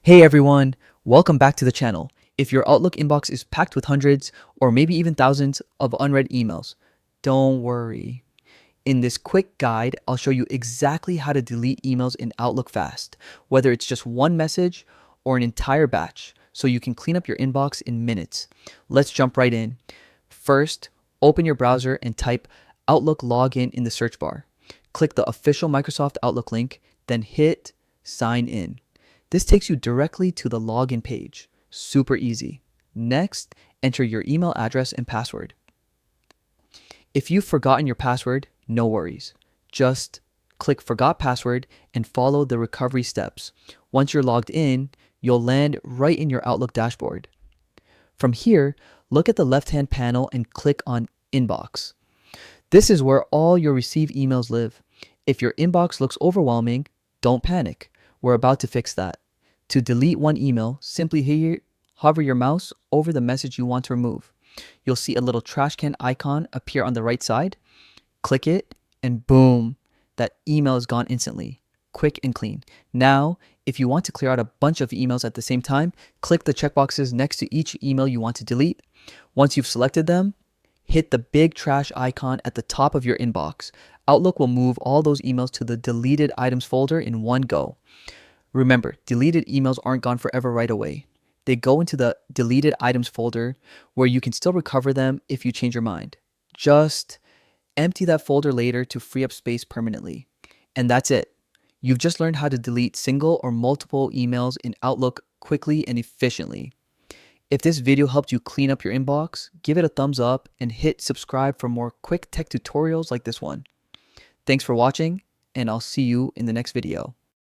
Hey everyone, welcome back to the channel. If your Outlook inbox is packed with hundreds or maybe even thousands of unread emails, don't worry. In this quick guide, I'll show you exactly how to delete emails in Outlook fast, whether it's just one message or an entire batch, so you can clean up your inbox in minutes. Let's jump right in. First, open your browser and type Outlook login in the search bar. Click the official Microsoft Outlook link, then hit sign in. This takes you directly to the login page. Super easy. Next, enter your email address and password. If you've forgotten your password, no worries. Just click Forgot Password and follow the recovery steps. Once you're logged in, you'll land right in your Outlook dashboard. From here, look at the left-hand panel and click on Inbox. This is where all your received emails live. If your inbox looks overwhelming, don't panic. We're about to fix that. To delete one email, simply hover your mouse over the message you want to remove. You'll see a little trash can icon appear on the right side. Click it and boom, that email is gone instantly. Quick and clean. Now, if you want to clear out a bunch of emails at the same time, click the checkboxes next to each email you want to delete. Once you've selected them, hit the big trash icon at the top of your inbox. Outlook will move all those emails to the deleted items folder in one go. Remember, deleted emails aren't gone forever right away. They go into the deleted items folder where you can still recover them if you change your mind. Just empty that folder later to free up space permanently. And that's it. You've just learned how to delete single or multiple emails in Outlook quickly and efficiently. If this video helped you clean up your inbox, give it a thumbs up and hit subscribe for more quick tech tutorials like this one. Thanks for watching, and I'll see you in the next video.